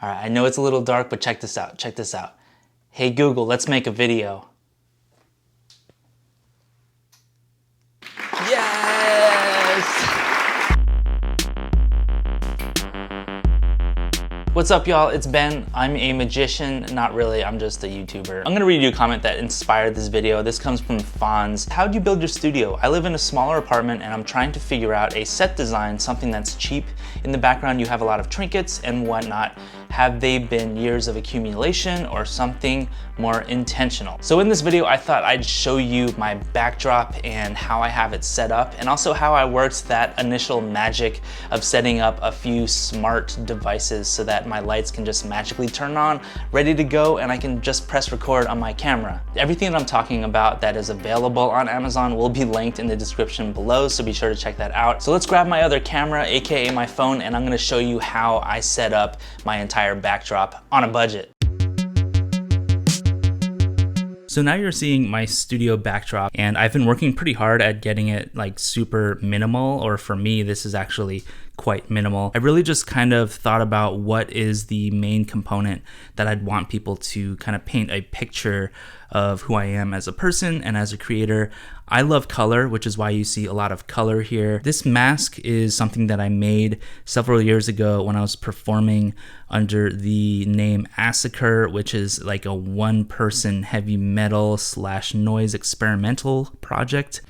All right, I know it's a little dark, but check this out, check this out. Hey Google, let's make a video. Yes! What's up, y'all? It's Ben. I'm a magician. Not really, I'm just a YouTuber. I'm gonna read you a comment that inspired this video. This comes from Fonz. How do you build your studio? I live in a smaller apartment and I'm trying to figure out a set design, something that's cheap. In the background, you have a lot of trinkets and whatnot. Have they been years of accumulation or something more intentional? So in this video, I thought I'd show you my backdrop and how I have it set up, and also how I worked that initial magic of setting up a few smart devices so that my lights can just magically turn on, ready to go, and I can just press record on my camera. Everything that I'm talking about that is available on Amazon will be linked in the description below, so be sure to check that out. So let's grab my other camera, aka my phone, and I'm gonna show you how I set up my entire backdrop on a budget. So now you're seeing my studio backdrop, and I've been working pretty hard at getting it like super minimal, or for me, this is actually quite minimal. I really just kind of thought about what is the main component that I'd want people to kind of paint a picture of who I am as a person and as a creator. I love color, which is why you see a lot of color here. This mask is something that I made several years ago when I was performing under the name Massacre, which is like a one-person heavy metal / noise experimental project.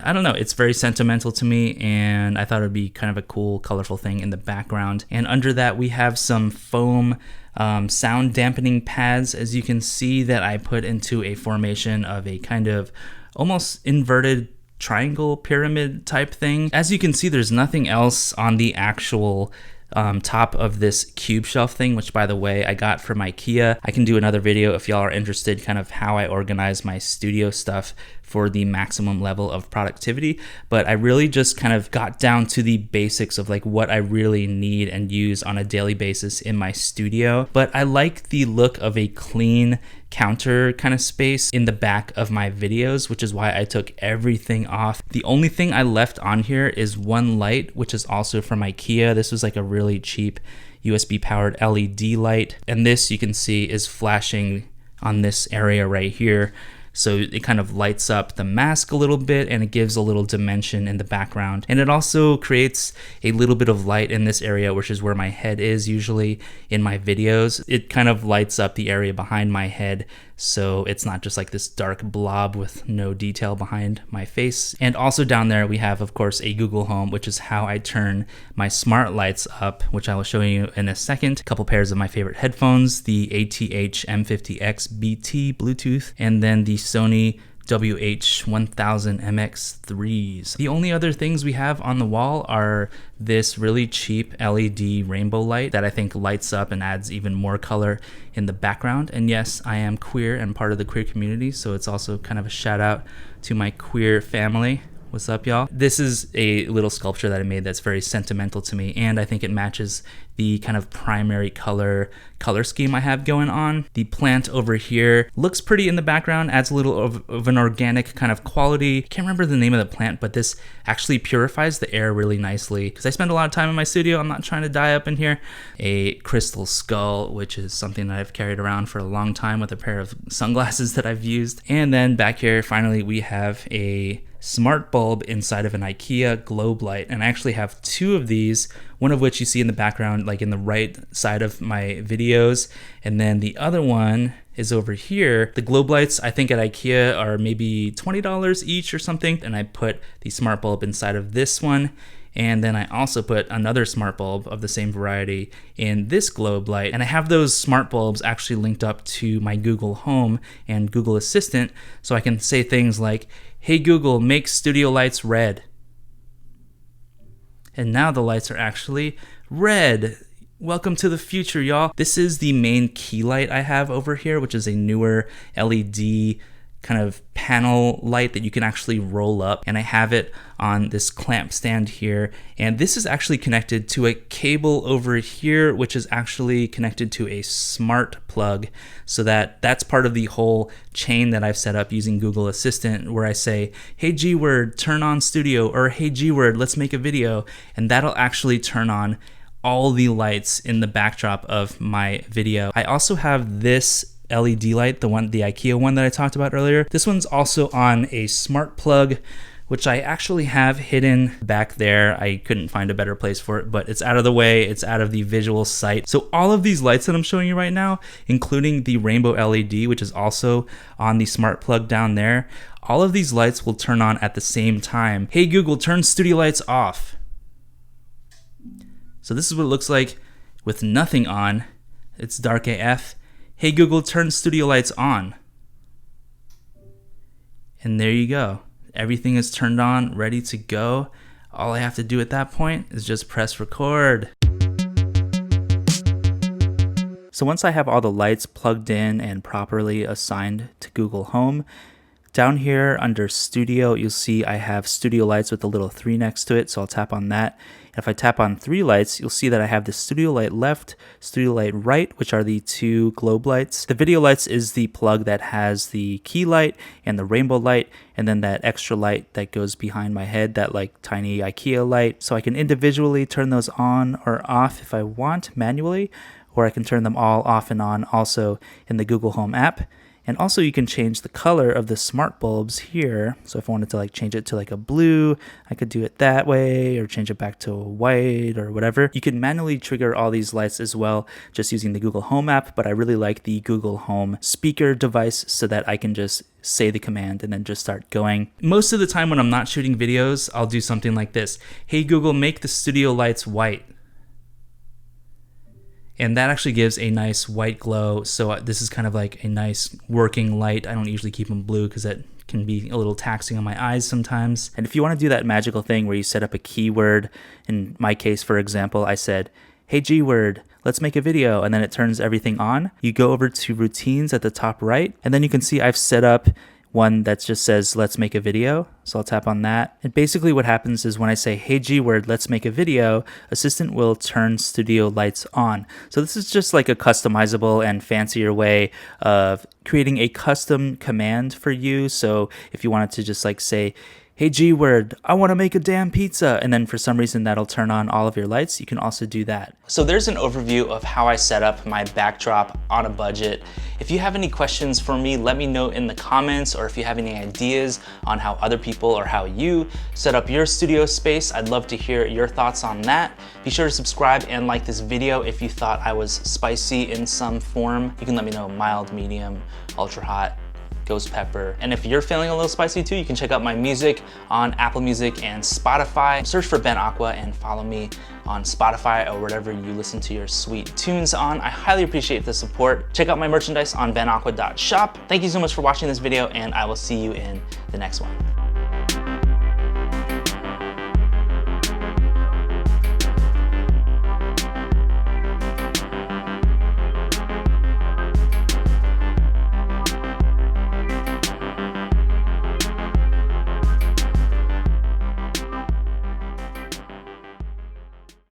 I don't know, it's very sentimental to me, and I thought it would be kind of a cool, colorful thing in the background. And under that, we have some foam sound dampening pads, as you can see, that I put into a formation of a kind of almost inverted triangle pyramid type thing. As you can see, there's nothing else on the actual top of this cube shelf thing, which by the way, I got from IKEA. I can do another video if y'all are interested, kind of how I organize my studio stuff for the maximum level of productivity. But I really just kind of got down to the basics of like what I really need and use on a daily basis in my studio. But I like the look of a clean counter kind of space in the back of my videos, which is why I took everything off. The only thing I left on here is one light, which is also from IKEA. This was like a really cheap USB powered LED light. And this, you can see, is flashing on this area right here. So it kind of lights up the mask a little bit, and it gives a little dimension in the background. And it also creates a little bit of light in this area, which is where my head is usually in my videos. It kind of lights up the area behind my head, so it's not just like this dark blob with no detail behind my face. And also down there we have, of course, a Google Home, which is how I turn my smart lights up, which I will show you in a second. A couple pairs of my favorite headphones, the ATH M50X BT Bluetooth, and then the Sony WH-1000MX3s. The only other things we have on the wall are this really cheap LED rainbow light that I think lights up and adds even more color in the background. And yes, I am queer and part of the queer community, so it's also kind of a shout out to my queer family. What's up, y'all? This is a little sculpture that I made that's very sentimental to me, and I think it matches the kind of primary color scheme I have going on. The plant over here looks pretty in the background, adds a little of an organic kind of quality. I can't remember the name of the plant, but this actually purifies the air really nicely because I spend a lot of time in my studio. I'm not trying to die up in here. A crystal skull, which is something that I've carried around for a long time with a pair of sunglasses that I've used. And then back here, finally, we have a smart bulb inside of an IKEA globe light, and I actually have two of these, one of which you see in the background, like in the right side of my videos, and then the other one is over here. The globe lights, I think at IKEA, are maybe $20 each or something, and I put the smart bulb inside of this one, and then I also put another smart bulb of the same variety in this globe light. And I have those smart bulbs actually linked up to my Google Home and Google Assistant, so I can say things like, "Hey Google, make studio lights red." And now the lights are actually red. Welcome to the future, y'all. This is the main key light I have over here, which is a newer LED kind of panel light that you can actually roll up, and I have it on this clamp stand here, and this is actually connected to a cable over here, which is actually connected to a smart plug, so that's part of the whole chain that I've set up using Google Assistant, where I say, hey G-Word, turn on studio, or hey G-Word, let's make a video, and that'll actually turn on all the lights in the backdrop of my video. I also have this LED light, the IKEA one that I talked about earlier. This one's also on a smart plug, which I actually have hidden back there. I couldn't find a better place for it, but it's out of the way, it's out of the visual sight. So all of these lights that I'm showing you right now, including the rainbow LED, which is also on the smart plug down there, all of these lights will turn on at the same time. Hey Google, turn studio lights off. So this is what it looks like with nothing on. It's dark AF. Hey Google, turn studio lights on. And there you go. Everything is turned on, ready to go. All I have to do at that point is just press record. So once I have all the lights plugged in and properly assigned to Google Home, down here under Studio, you'll see I have Studio Lights with a little 3 next to it, so I'll tap on that. And if I tap on 3 lights, you'll see that I have the Studio Light left, Studio Light right, which are the 2 globe lights. The Video Lights is the plug that has the key light and the rainbow light, and then that extra light that goes behind my head, that like tiny IKEA light. So I can individually turn those on or off if I want manually, or I can turn them all off and on also in the Google Home app. And also you can change the color of the smart bulbs here. So if I wanted to like change it to like a blue, I could do it that way, or change it back to white or whatever. You can manually trigger all these lights as well, just using the Google Home app, but I really like the Google Home speaker device so that I can just say the command and then just start going. Most of the time when I'm not shooting videos, I'll do something like this. Hey Google, make the studio lights white. And that actually gives a nice white glow. So this is kind of like a nice working light. I don't usually keep them blue because that can be a little taxing on my eyes sometimes. And if you want to do that magical thing where you set up a keyword, in my case, for example, I said, hey G-Word, let's make a video, and then it turns everything on. You go over to routines at the top right, and then you can see I've set up one that just says, let's make a video. So I'll tap on that. And basically what happens is when I say, hey G-Word, let's make a video, Assistant will turn studio lights on. So this is just like a customizable and fancier way of creating a custom command for you. So if you wanted to just like say, hey G-Word, I want to make a damn pizza, and then for some reason that'll turn on all of your lights, you can also do that. So there's an overview of how I set up my backdrop on a budget. If you have any questions for me, let me know in the comments, or if you have any ideas on how other people or how you set up your studio space, I'd love to hear your thoughts on that. Be sure to subscribe and like this video if you thought I was spicy in some form. You can let me know mild, medium, ultra hot, ghost pepper. And if you're feeling a little spicy too, you can check out my music on Apple Music and Spotify. Search for Ben Aqua and follow me on Spotify or whatever you listen to your sweet tunes on. I highly appreciate the support. Check out my merchandise on benaqua.shop. Thank you so much for watching this video, and I will see you in the next one.